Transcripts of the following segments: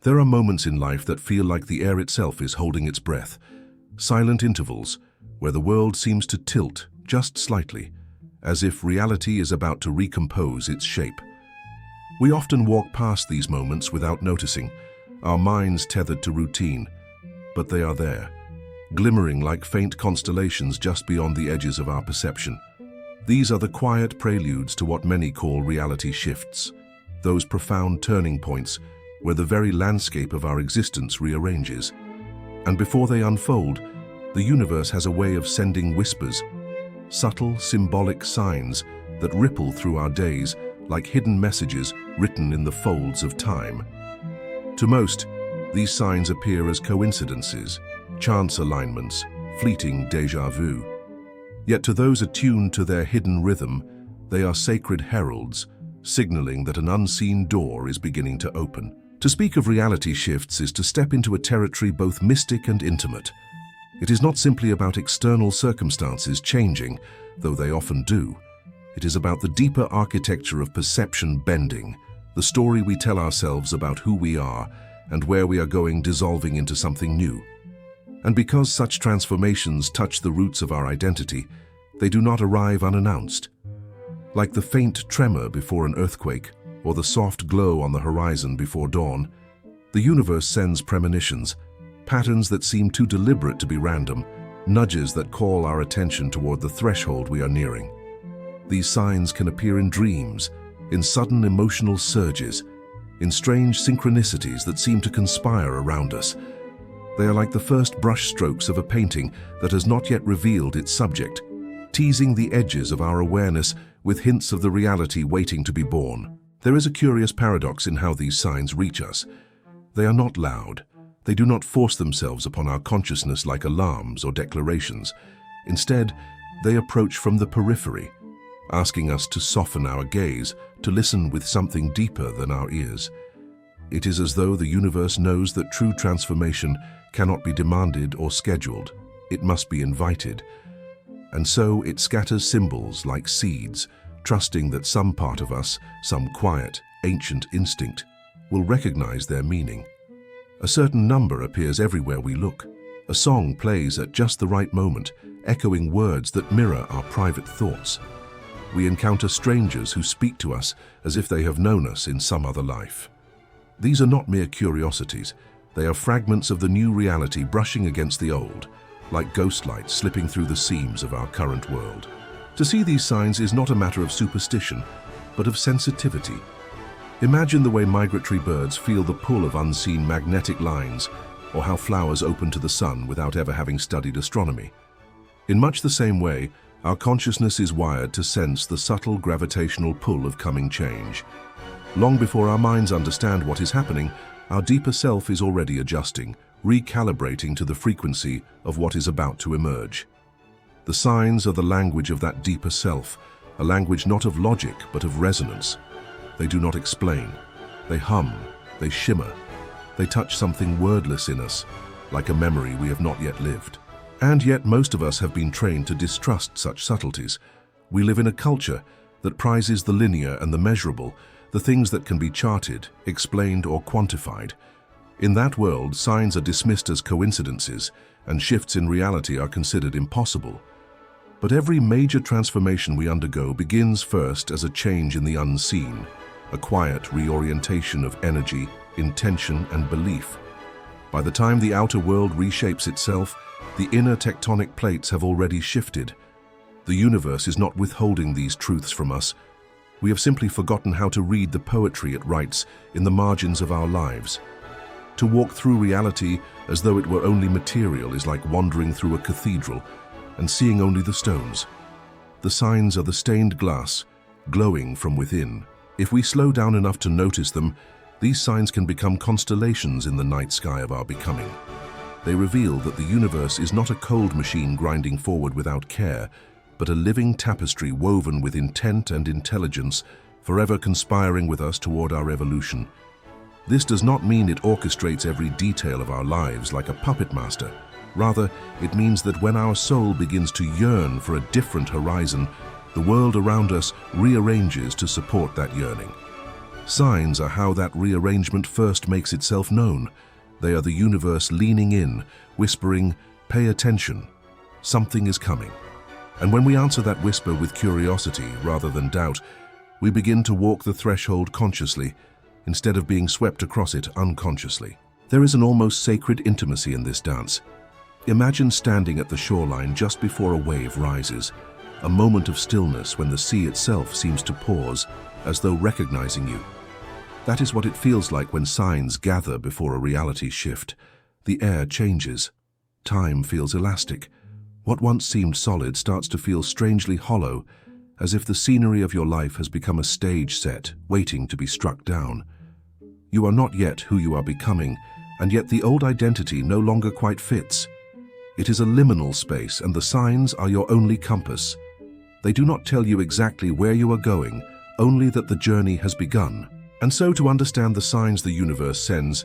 There are moments in life that feel like the air itself is holding its breath, silent intervals where the world seems to tilt just slightly, as if reality is about to recompose its shape. We often walk past these moments without noticing, our minds tethered to routine, but they are there, glimmering like faint constellations just beyond the edges of our perception. These are the quiet preludes to what many call reality shifts, those profound turning points where the very landscape of our existence rearranges. And before they unfold, the universe has a way of sending whispers, subtle, symbolic signs that ripple through our days like hidden messages written in the folds of time. To most, these signs appear as coincidences, chance alignments, fleeting déjà vu. Yet to those attuned to their hidden rhythm, they are sacred heralds, signaling that an unseen door is beginning to open. To speak of reality shifts is to step into a territory both mystic and intimate. It is not simply about external circumstances changing, though they often do. It is about the deeper architecture of perception bending, the story we tell ourselves about who we are and where we are going dissolving into something new. And because such transformations touch the roots of our identity, they do not arrive unannounced. Like the faint tremor before an earthquake, or the soft glow on the horizon before dawn, the universe sends premonitions, patterns that seem too deliberate to be random, nudges that call our attention toward the threshold we are nearing. These signs can appear in dreams, in sudden emotional surges, in strange synchronicities that seem to conspire around us. They are like the first brush strokes of a painting that has not yet revealed its subject, teasing the edges of our awareness with hints of the reality waiting to be born. There is a curious paradox in how these signs reach us. They are not loud. They do not force themselves upon our consciousness like alarms or declarations. Instead, they approach from the periphery, asking us to soften our gaze, to listen with something deeper than our ears. It is as though the universe knows that true transformation cannot be demanded or scheduled. It must be invited. And so it scatters symbols like seeds, trusting that some part of us, some quiet, ancient instinct, will recognize their meaning. A certain number appears everywhere we look. A song plays at just the right moment, echoing words that mirror our private thoughts. We encounter strangers who speak to us as if they have known us in some other life. These are not mere curiosities. They are fragments of the new reality brushing against the old, like ghost lights slipping through the seams of our current world. To see these signs is not a matter of superstition, but of sensitivity. Imagine the way migratory birds feel the pull of unseen magnetic lines, or how flowers open to the sun without ever having studied astronomy. In much the same way, our consciousness is wired to sense the subtle gravitational pull of coming change. Long before our minds understand what is happening, our deeper self is already adjusting, recalibrating to the frequency of what is about to emerge. The signs are the language of that deeper self, a language not of logic but of resonance. They do not explain. They hum, they shimmer. They touch something wordless in us, like a memory we have not yet lived. And yet most of us have been trained to distrust such subtleties. We live in a culture that prizes the linear and the measurable, the things that can be charted, explained, or quantified. In that world, signs are dismissed as coincidences, and shifts in reality are considered impossible. But every major transformation we undergo begins first as a change in the unseen, a quiet reorientation of energy, intention, and belief. By the time the outer world reshapes itself, the inner tectonic plates have already shifted. The universe is not withholding these truths from us. We have simply forgotten how to read the poetry it writes in the margins of our lives. To walk through reality as though it were only material is like wandering through a cathedral and seeing only the stones. The signs are the stained glass, glowing from within. If we slow down enough to notice them, these signs can become constellations in the night sky of our becoming. They reveal that the universe is not a cold machine grinding forward without care, but a living tapestry woven with intent and intelligence, forever conspiring with us toward our evolution. This does not mean it orchestrates every detail of our lives like a puppet master. Rather, it means that when our soul begins to yearn for a different horizon, the world around us rearranges to support that yearning. Signs are how that rearrangement first makes itself known. They are the universe leaning in, whispering, "Pay attention. Something is coming." And when we answer that whisper with curiosity rather than doubt, we begin to walk the threshold consciously, instead of being swept across it unconsciously. There is an almost sacred intimacy in this dance. Imagine standing at the shoreline just before a wave rises, a moment of stillness when the sea itself seems to pause, as though recognizing you. That is what it feels like when signs gather before a reality shift. The air changes. Time feels elastic. What once seemed solid starts to feel strangely hollow, as if the scenery of your life has become a stage set, waiting to be struck down. You are not yet who you are becoming, and yet the old identity no longer quite fits. It is a liminal space, and the signs are your only compass. They do not tell you exactly where you are going, only that the journey has begun. And so to understand the signs the universe sends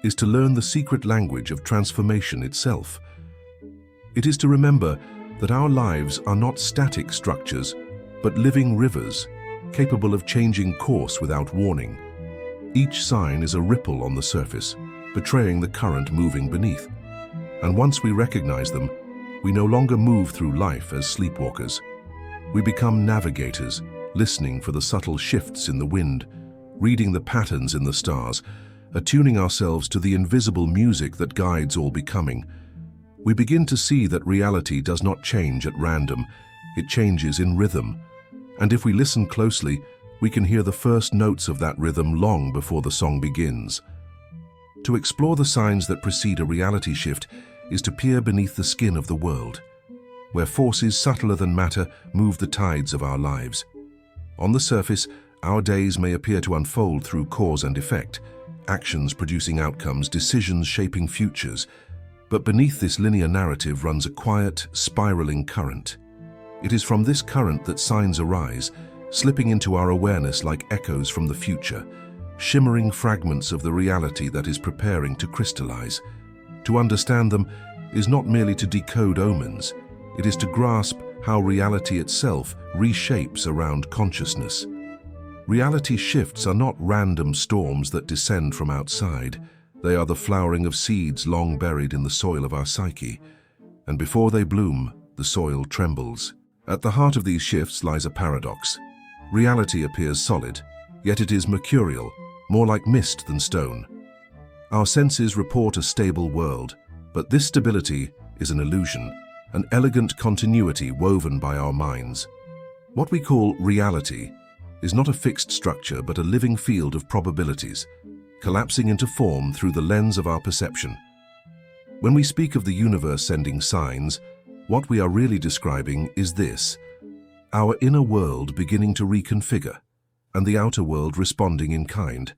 is to learn the secret language of transformation itself. It is to remember that our lives are not static structures, but living rivers, capable of changing course without warning. Each sign is a ripple on the surface, betraying the current moving beneath. And once we recognize them, we no longer move through life as sleepwalkers. We become navigators, listening for the subtle shifts in the wind, reading the patterns in the stars, attuning ourselves to the invisible music that guides all becoming. We begin to see that reality does not change at random, it changes in rhythm. And if we listen closely, we can hear the first notes of that rhythm long before the song begins. To explore the signs that precede a reality shift is to peer beneath the skin of the world, where forces subtler than matter move the tides of our lives. On the surface, our days may appear to unfold through cause and effect, actions producing outcomes, decisions shaping futures. But beneath this linear narrative runs a quiet, spiraling current. It is from this current that signs arise, slipping into our awareness like echoes from the future, shimmering fragments of the reality that is preparing to crystallize. To understand them is not merely to decode omens, it is to grasp how reality itself reshapes around consciousness. Reality shifts are not random storms that descend from outside. They are the flowering of seeds long buried in the soil of our psyche. And before they bloom, the soil trembles. At the heart of these shifts lies a paradox. Reality appears solid, yet it is mercurial, more like mist than stone. Our senses report a stable world, but this stability is an illusion, an elegant continuity woven by our minds. What we call reality is not a fixed structure but a living field of probabilities, collapsing into form through the lens of our perception. When we speak of the universe sending signs, what we are really describing is this: our inner world beginning to reconfigure, and the outer world responding in kind.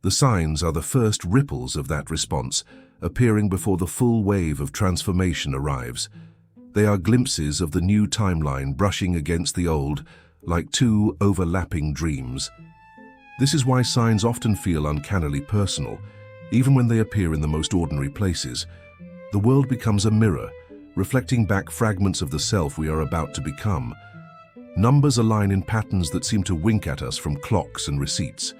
The signs are the first ripples of that response, appearing before the full wave of transformation arrives. They are glimpses of the new timeline brushing against the old, like two overlapping dreams. This is why signs often feel uncannily personal, even when they appear in the most ordinary places. The world becomes a mirror, reflecting back fragments of the self we are about to become. Numbers align in patterns that seem to wink at us from clocks and receipts.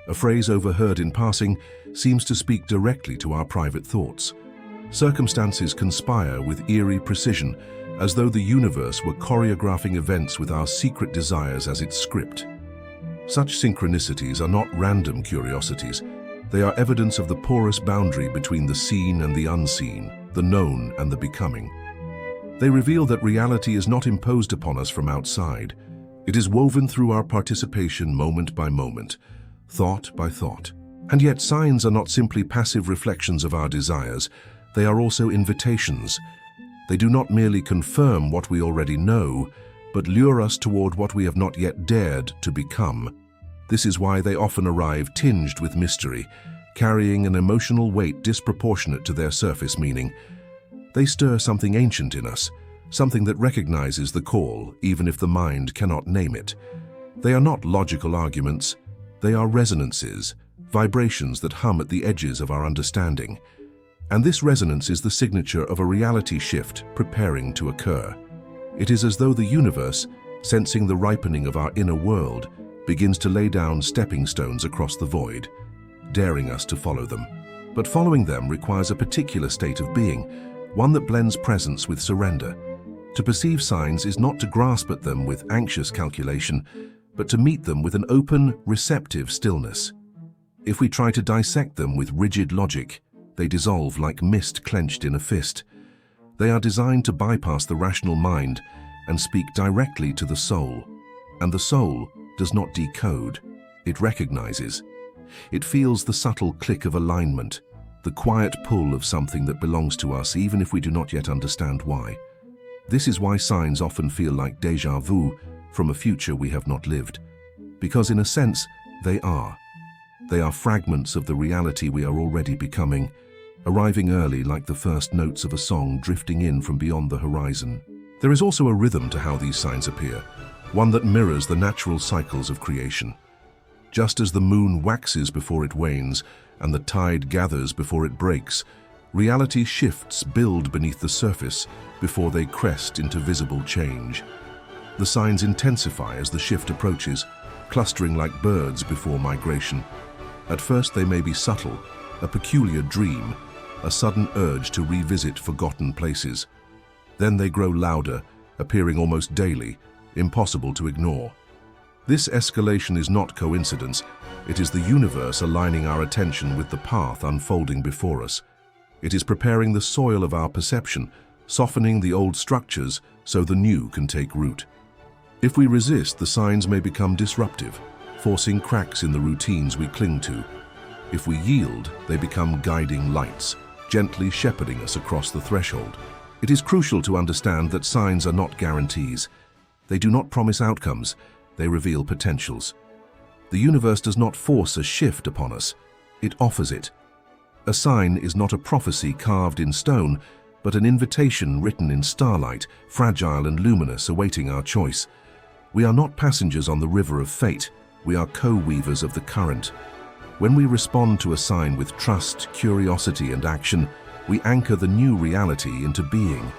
A phrase overheard in passing seems to speak directly to our private thoughts. Circumstances conspire with eerie precision, as though the universe were choreographing events with our secret desires as its script. Such synchronicities are not random curiosities. They are evidence of the porous boundary between the seen and the unseen, the known and the becoming. They reveal that reality is not imposed upon us from outside. It is woven through our participation moment by moment, thought by thought. And yet signs are not simply passive reflections of our desires. They are also invitations. They do not merely confirm what we already know, but lure us toward what we have not yet dared to become. This is why they often arrive tinged with mystery, carrying an emotional weight disproportionate to their surface meaning. They stir something ancient in us, something that recognizes the call, even if the mind cannot name it. They are not logical arguments. They are resonances, vibrations that hum at the edges of our understanding. And this resonance is the signature of a reality shift preparing to occur. It is as though the universe, sensing the ripening of our inner world, begins to lay down stepping stones across the void, daring us to follow them. But following them requires a particular state of being, one that blends presence with surrender. To perceive signs is not to grasp at them with anxious calculation, but to meet them with an open, receptive stillness. If we try to dissect them with rigid logic, they dissolve like mist clenched in a fist. They are designed to bypass the rational mind and speak directly to the soul. And the soul does not decode, it recognizes. It feels the subtle click of alignment, the quiet pull of something that belongs to us even if we do not yet understand why. This is why signs often feel like déjà vu from a future we have not lived. Because in a sense, they are. They are fragments of the reality we are already becoming, arriving early like the first notes of a song drifting in from beyond the horizon. There is also a rhythm to how these signs appear, one that mirrors the natural cycles of creation. Just as the moon waxes before it wanes and the tide gathers before it breaks, reality shifts build beneath the surface before they crest into visible change. The signs intensify as the shift approaches, clustering like birds before migration. At first they may be subtle, a peculiar dream, a sudden urge to revisit forgotten places. Then they grow louder, appearing almost daily, impossible to ignore. This escalation is not coincidence. It is the universe aligning our attention with the path unfolding before us. It is preparing the soil of our perception, softening the old structures so the new can take root. If we resist, the signs may become disruptive, forcing cracks in the routines we cling to. If we yield, they become guiding lights, gently shepherding us across the threshold. It is crucial to understand that signs are not guarantees. They do not promise outcomes, they reveal potentials. The universe does not force a shift upon us, it offers it. A sign is not a prophecy carved in stone, but an invitation written in starlight, fragile and luminous, awaiting our choice. We are not passengers on the river of fate, we are co-weavers of the current. When we respond to a sign with trust, curiosity and action, we anchor the new reality into being.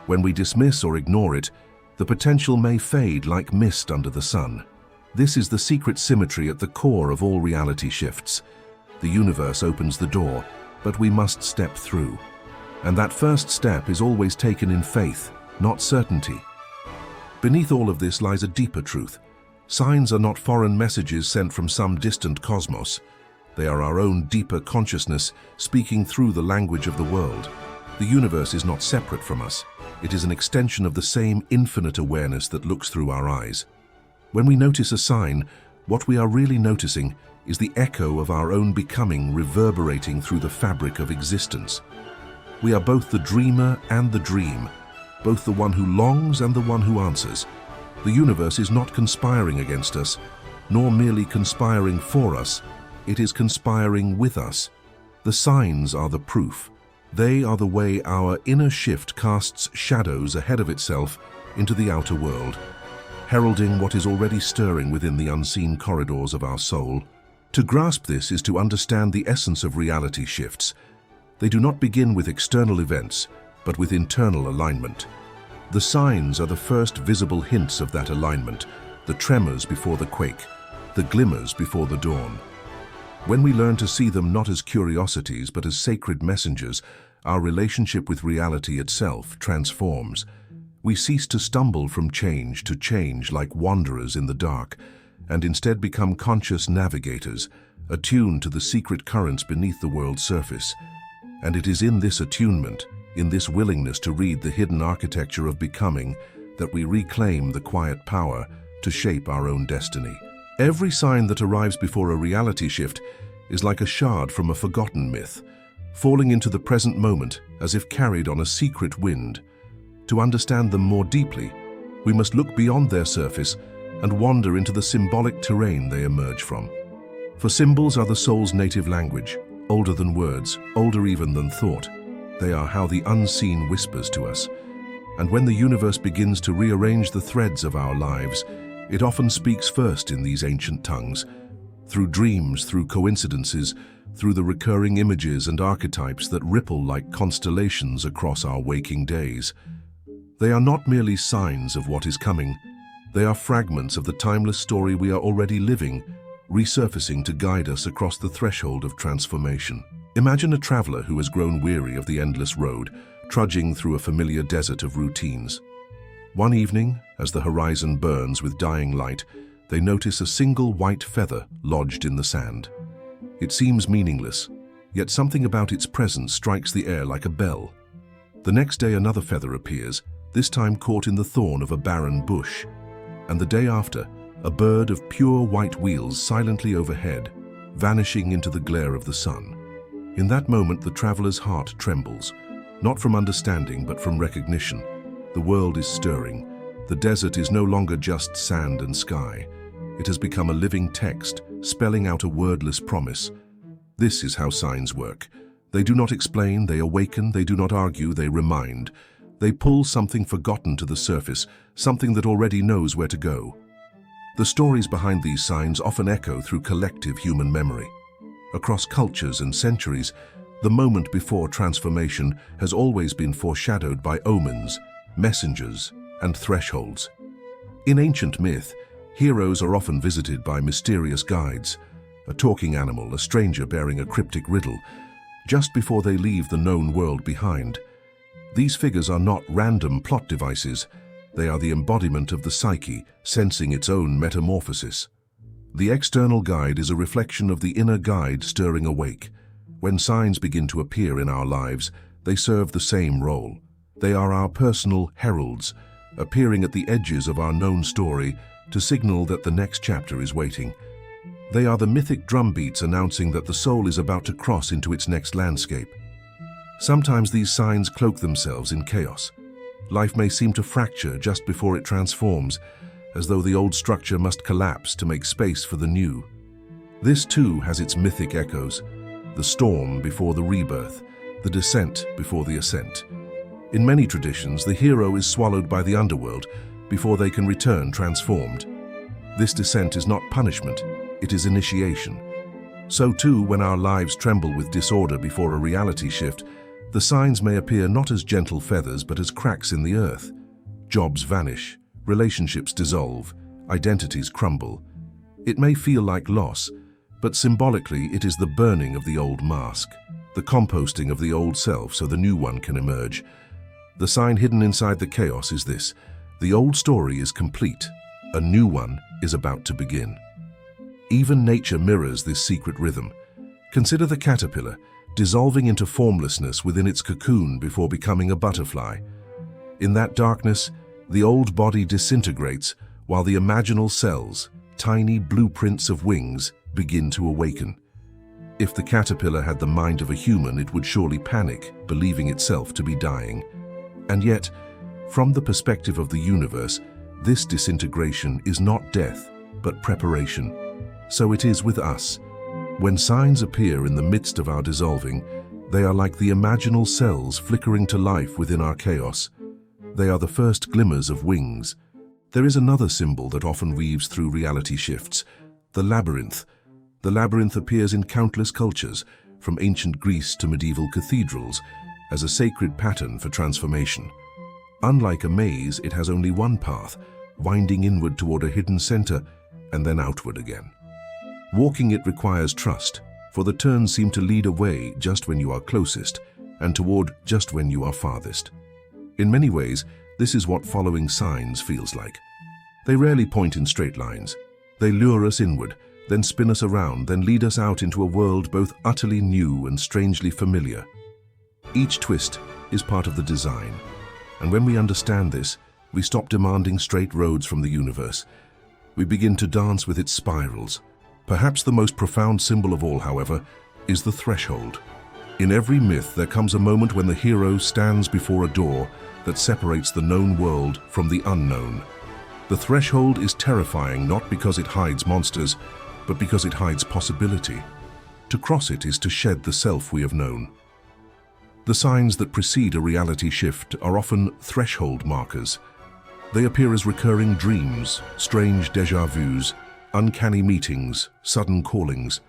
When we dismiss or ignore it, the potential may fade like mist under the sun. This is the secret symmetry at the core of all reality shifts. The universe opens the door, but we must step through. And that first step is always taken in faith, not certainty. Beneath all of this lies a deeper truth. Signs are not foreign messages sent from some distant cosmos. They are our own deeper consciousness speaking through the language of the world. The universe is not separate from us. It is an extension of the same infinite awareness that looks through our eyes. When we notice a sign, what we are really noticing is the echo of our own becoming reverberating through the fabric of existence. We are both the dreamer and the dream, both the one who longs and the one who answers. The universe is not conspiring against us, nor merely conspiring for us. It is conspiring with us. The signs are the proof. They are the way our inner shift casts shadows ahead of itself into the outer world, heralding what is already stirring within the unseen corridors of our soul. To grasp this is to understand the essence of reality shifts. They do not begin with external events, but with internal alignment. The signs are the first visible hints of that alignment, the tremors before the quake, the glimmers before the dawn. When we learn to see them not as curiosities but as sacred messengers, our relationship with reality itself transforms. We cease to stumble from change to change like wanderers in the dark, and instead become conscious navigators, attuned to the secret currents beneath the world's surface. And it is in this attunement, in this willingness to read the hidden architecture of becoming, that we reclaim the quiet power to shape our own destiny. Every sign that arrives before a reality shift is like a shard from a forgotten myth, falling into the present moment as if carried on a secret wind. To understand them more deeply, we must look beyond their surface and wander into the symbolic terrain they emerge from. For symbols are the soul's native language, older than words, older even than thought. They are how the unseen whispers to us. And when the universe begins to rearrange the threads of our lives, it often speaks first in these ancient tongues, through dreams, through coincidences, through the recurring images and archetypes that ripple like constellations across our waking days. They are not merely signs of what is coming, They are fragments of the timeless story we are already living, resurfacing to guide us across the threshold of transformation. Imagine a traveler who has grown weary of the endless road, trudging through a familiar desert of routines. One evening, as the horizon burns with dying light, they notice a single white feather lodged in the sand. It seems meaningless, yet something about its presence strikes the air like a bell. The next day another feather appears, this time caught in the thorn of a barren bush. And the day after, a bird of pure white wheels silently overhead, vanishing into the glare of the sun. In that moment, the traveler's heart trembles, not from understanding but from recognition. The world is stirring. The desert is no longer just sand and sky. It has become a living text, spelling out a wordless promise. This is how signs work. They do not explain, they awaken, they do not argue, they remind. They pull something forgotten to the surface, something that already knows where to go. The stories behind these signs often echo through collective human memory. Across cultures and centuries, the moment before transformation has always been foreshadowed by omens, messengers, and thresholds. In ancient myth, heroes are often visited by mysterious guides, a talking animal, a stranger bearing a cryptic riddle, just before they leave the known world behind. These figures are not random plot devices. They are the embodiment of the psyche, sensing its own metamorphosis. The external guide is a reflection of the inner guide stirring awake. When signs begin to appear in our lives, they serve the same role. They are our personal heralds, appearing at the edges of our known story to signal that the next chapter is waiting. They are the mythic drumbeats announcing that the soul is about to cross into its next landscape. Sometimes these signs cloak themselves in chaos. Life may seem to fracture just before it transforms, as though the old structure must collapse to make space for the new. This too has its mythic echoes, the storm before the rebirth, the descent before the ascent. In many traditions, the hero is swallowed by the underworld before they can return transformed. This descent is not punishment, it is initiation. So too, when our lives tremble with disorder before a reality shift, the signs may appear not as gentle feathers but as cracks in the earth. Jobs vanish, relationships dissolve, identities crumble. It may feel like loss, but symbolically it is the burning of the old mask, the composting of the old self so the new one can emerge. The sign hidden inside the chaos is this: the old story is complete, a new one is about to begin. Even nature mirrors this secret rhythm. Consider the caterpillar, dissolving into formlessness within its cocoon before becoming a butterfly. In that darkness, the old body disintegrates while the imaginal cells, tiny blueprints of wings, begin to awaken. If the caterpillar had the mind of a human, it would surely panic, believing itself to be dying. And yet, from the perspective of the universe, this disintegration is not death, but preparation. So it is with us. When signs appear in the midst of our dissolving, they are like the imaginal cells flickering to life within our chaos. They are the first glimmers of wings. There is another symbol that often weaves through reality shifts: the labyrinth. The labyrinth appears in countless cultures, from ancient Greece to medieval cathedrals, as a sacred pattern for transformation. Unlike a maze, it has only one path, winding inward toward a hidden center and then outward again. Walking it requires trust, for the turns seem to lead away just when you are closest and toward just when you are farthest. In many ways, this is what following signs feels like. They rarely point in straight lines. They lure us inward, then spin us around, then lead us out into a world both utterly new and strangely familiar. Each twist is part of the design, and when we understand this, we stop demanding straight roads from the universe. We begin to dance with its spirals. Perhaps the most profound symbol of all, however, is the threshold. In every myth, there comes a moment when the hero stands before a door that separates the known world from the unknown. The threshold is terrifying not because it hides monsters, but because it hides possibility. To cross it is to shed the self we have known. The signs that precede a reality shift are often threshold markers. They appear as recurring dreams, strange déjà vus, uncanny meetings, sudden callings.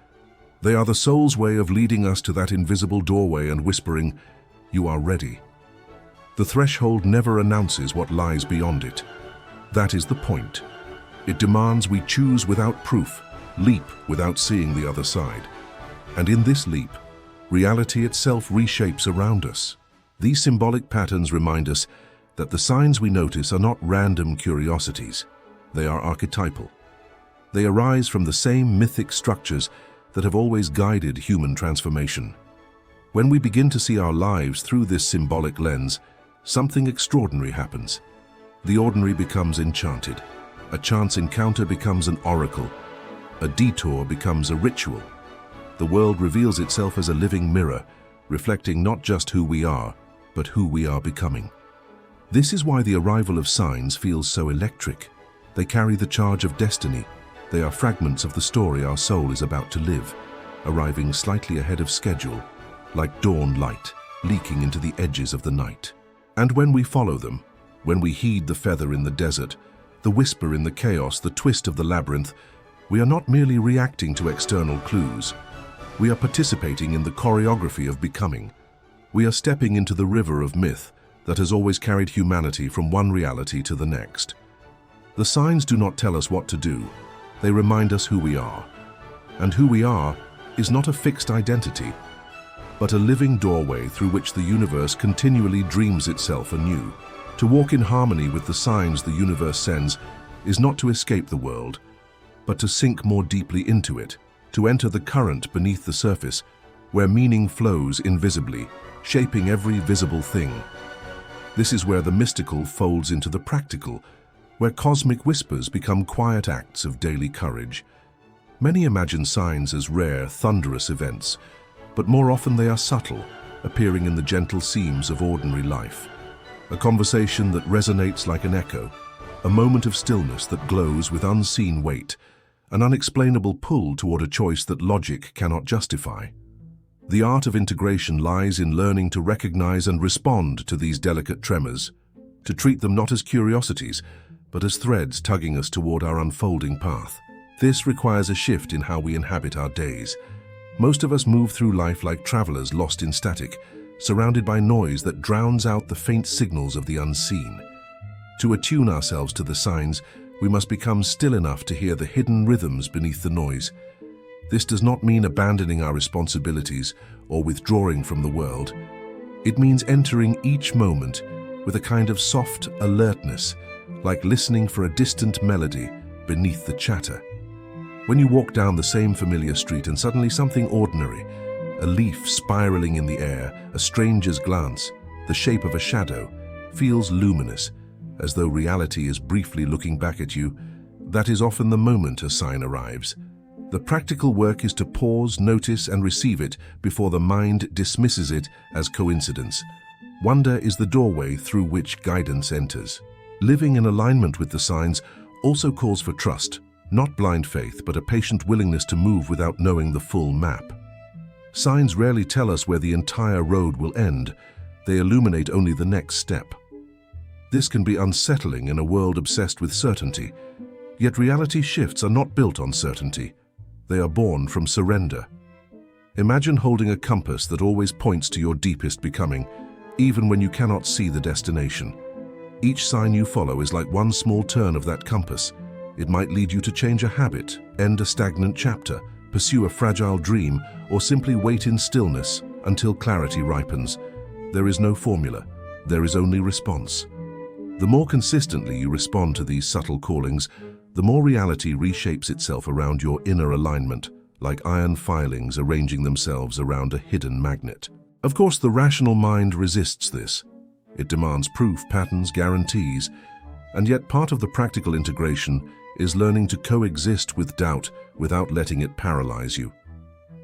They are the soul's way of leading us to that invisible doorway and whispering, "You are ready." The threshold never announces what lies beyond it. That is the point. It demands we choose without proof, leap without seeing the other side. And in this leap, reality itself reshapes around us. These symbolic patterns remind us that the signs we notice are not random curiosities, they are archetypal. They arise from the same mythic structures that have always guided human transformation. When we begin to see our lives through this symbolic lens, something extraordinary happens. The ordinary becomes enchanted. A chance encounter becomes an oracle. A detour becomes a ritual. The world reveals itself as a living mirror, reflecting not just who we are, but who we are becoming. This is why the arrival of signs feels so electric. They carry the charge of destiny. They are fragments of the story our soul is about to live, arriving slightly ahead of schedule, like dawn light leaking into the edges of the night. And when we follow them, when we heed the feather in the desert, the whisper in the chaos, the twist of the labyrinth, we are not merely reacting to external clues. We are participating in the choreography of becoming. We are stepping into the river of myth that has always carried humanity from one reality to the next. The signs do not tell us what to do. They remind us who we are. And who we are is not a fixed identity, but a living doorway through which the universe continually dreams itself anew. To walk in harmony with the signs the universe sends is not to escape the world, but to sink more deeply into it, to enter the current beneath the surface, where meaning flows invisibly, shaping every visible thing. This is where the mystical folds into the practical, where cosmic whispers become quiet acts of daily courage. Many imagine signs as rare, thunderous events, but more often they are subtle, appearing in the gentle seams of ordinary life. A conversation that resonates like an echo, a moment of stillness that glows with unseen weight, an unexplainable pull toward a choice that logic cannot justify. The art of integration lies in learning to recognize and respond to these delicate tremors, to treat them not as curiosities, but as threads tugging us toward our unfolding path. This requires a shift in how we inhabit our days. Most of us move through life like travelers lost in static, surrounded by noise that drowns out the faint signals of the unseen. To attune ourselves to the signs, we must become still enough to hear the hidden rhythms beneath the noise. This does not mean abandoning our responsibilities or withdrawing from the world. It means entering each moment with a kind of soft alertness, like listening for a distant melody beneath the chatter. When you walk down the same familiar street and suddenly something ordinary, a leaf spiraling in the air, a stranger's glance, the shape of a shadow, feels luminous, as though reality is briefly looking back at you, that is often the moment a sign arrives. The practical work is to pause, notice, and receive it before the mind dismisses it as coincidence. Wonder is the doorway through which guidance enters. Living in alignment with the signs also calls for trust, not blind faith, but a patient willingness to move without knowing the full map. Signs rarely tell us where the entire road will end. They illuminate only the next step. This can be unsettling in a world obsessed with certainty. Yet reality shifts are not built on certainty. They are born from surrender. Imagine holding a compass that always points to your deepest becoming, even when you cannot see the destination. Each sign you follow is like one small turn of that compass. It might lead you to change a habit, end a stagnant chapter, pursue a fragile dream, or simply wait in stillness until clarity ripens. There is no formula. There is only response. The more consistently you respond to these subtle callings, the more reality reshapes itself around your inner alignment, like iron filings arranging themselves around a hidden magnet. Of course, the rational mind resists this. It demands proof, patterns, guarantees, and yet part of the practical integration is learning to coexist with doubt without letting it paralyze you.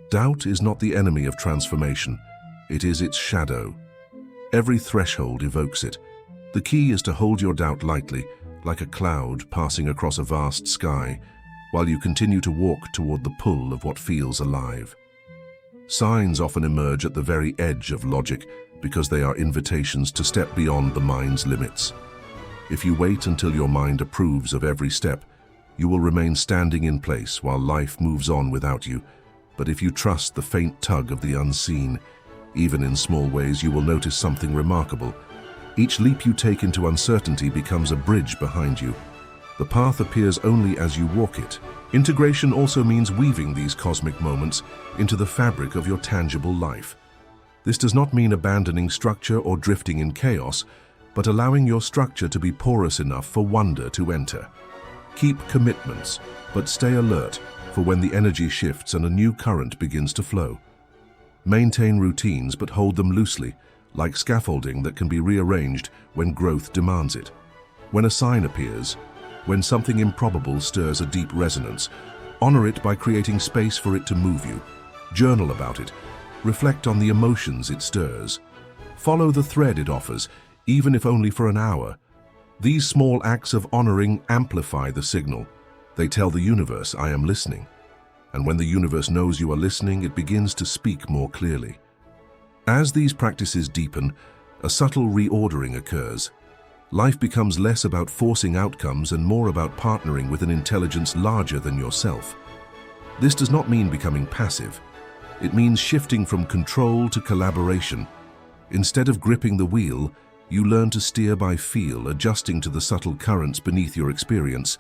Doubt is not the enemy of transformation. It is its shadow. Every threshold evokes it. The key is to hold your doubt lightly, like a cloud passing across a vast sky, while you continue to walk toward the pull of what feels alive. Signs often emerge at the very edge of logic because they are invitations to step beyond the mind's limits. If you wait until your mind approves of every step, you will remain standing in place while life moves on without you. But if you trust the faint tug of the unseen, even in small ways, you will notice something remarkable. Each leap you take into uncertainty becomes a bridge behind you, The path appears only as you walk it. Integration also means weaving these cosmic moments into the fabric of your tangible life. This does not mean abandoning structure or drifting in chaos, but allowing your structure to be porous enough for wonder to enter. Keep commitments, but stay alert for when the energy shifts and a new current begins to flow. Maintain routines, but hold them loosely, like scaffolding that can be rearranged when growth demands it. When a sign appears, when something improbable stirs a deep resonance, honor it by creating space for it to move you. Journal about it. Reflect on the emotions it stirs. Follow the thread it offers, even if only for an hour. These small acts of honoring amplify the signal. They tell the universe, I am listening. And when the universe knows you are listening, it begins to speak more clearly. As these practices deepen, a subtle reordering occurs. Life becomes less about forcing outcomes and more about partnering with an intelligence larger than yourself. This does not mean becoming passive. It means shifting from control to collaboration. Instead of gripping the wheel, you learn to steer by feel, adjusting to the subtle currents beneath your experience.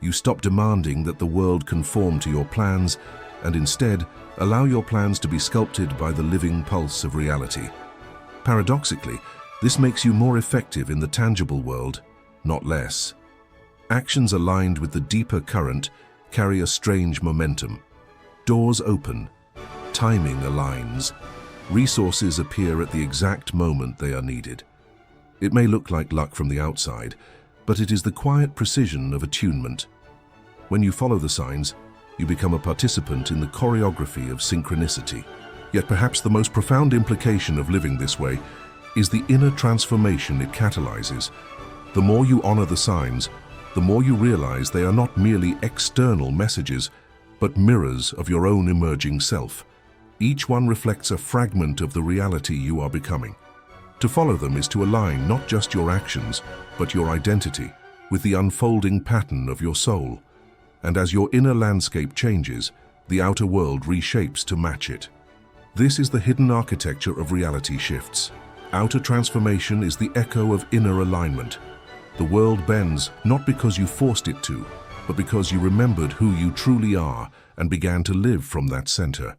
You stop demanding that the world conform to your plans and instead allow your plans to be sculpted by the living pulse of reality. Paradoxically, this makes you more effective in the tangible world, not less. Actions aligned with the deeper current carry a strange momentum. Doors open, timing aligns, resources appear at the exact moment they are needed. It may look like luck from the outside, but it is the quiet precision of attunement. When you follow the signs, you become a participant in the choreography of synchronicity. Yet perhaps the most profound implication of living this way is the inner transformation it catalyzes. The more you honor the signs, the more you realize they are not merely external messages, but mirrors of your own emerging self. Each one reflects a fragment of the reality you are becoming. To follow them is to align not just your actions, but your identity with the unfolding pattern of your soul. And as your inner landscape changes, the outer world reshapes to match it. This is the hidden architecture of reality shifts. Outer transformation is the echo of inner alignment. The world bends not because you forced it to, but because you remembered who you truly are and began to live from that center.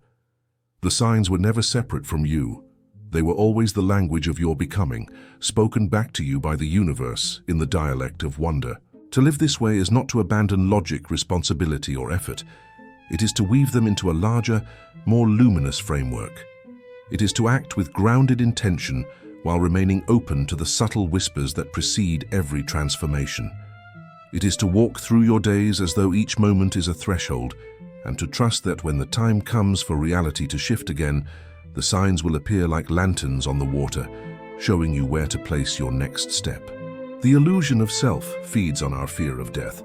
The signs were never separate from you. They were always the language of your becoming, spoken back to you by the universe in the dialect of wonder. To live this way is not to abandon logic, responsibility, or effort. It is to weave them into a larger, more luminous framework. It is to act with grounded intention while remaining open to the subtle whispers that precede every transformation. It is to walk through your days as though each moment is a threshold, and to trust that when the time comes for reality to shift again, the signs will appear like lanterns on the water, showing you where to place your next step. The illusion of self feeds on our fear of death,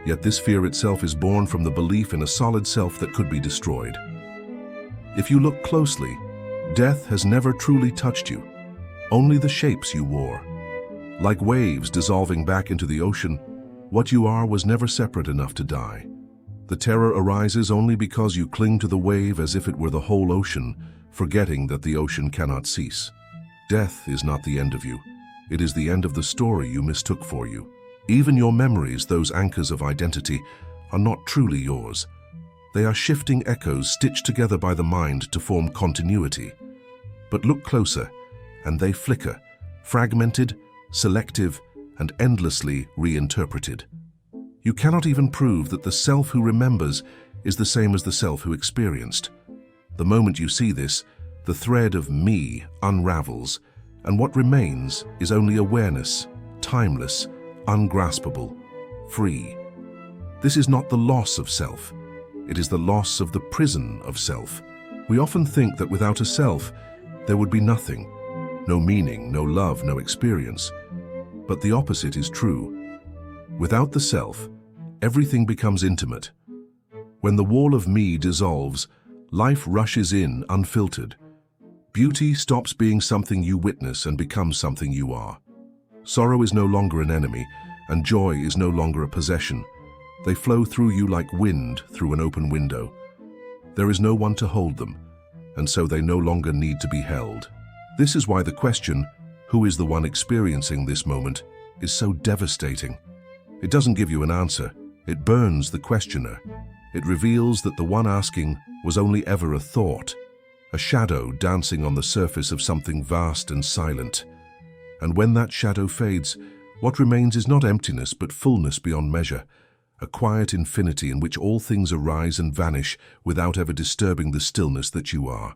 yet this fear itself is born from the belief in a solid self that could be destroyed. If you look closely, death has never truly touched you, only the shapes you wore. Like waves dissolving back into the ocean, what you are was never separate enough to die. The terror arises only because you cling to the wave as if it were the whole ocean, forgetting that the ocean cannot cease. Death is not the end of you. It is the end of the story you mistook for you. Even your memories, those anchors of identity, are not truly yours. They are shifting echoes stitched together by the mind to form continuity. But look closer, and they flicker, fragmented, selective, and endlessly reinterpreted. You cannot even prove that the self who remembers is the same as the self who experienced. The moment you see this, the thread of me unravels, and what remains is only awareness, timeless, ungraspable, free. This is not the loss of self. It is the loss of the prison of self. We often think that without a self, there would be nothing. No meaning, no love, no experience. But the opposite is true. Without the self, everything becomes intimate. When the wall of me dissolves, life rushes in unfiltered. Beauty stops being something you witness and becomes something you are. Sorrow is no longer an enemy, and joy is no longer a possession. They flow through you like wind through an open window. There is no one to hold them, and so they no longer need to be held. This is why the question, who is the one experiencing this moment, is so devastating. It doesn't give you an answer. It burns the questioner. It reveals that the one asking was only ever a thought, a shadow dancing on the surface of something vast and silent. And when that shadow fades, what remains is not emptiness but fullness beyond measure, a quiet infinity in which all things arise and vanish without ever disturbing the stillness that you are.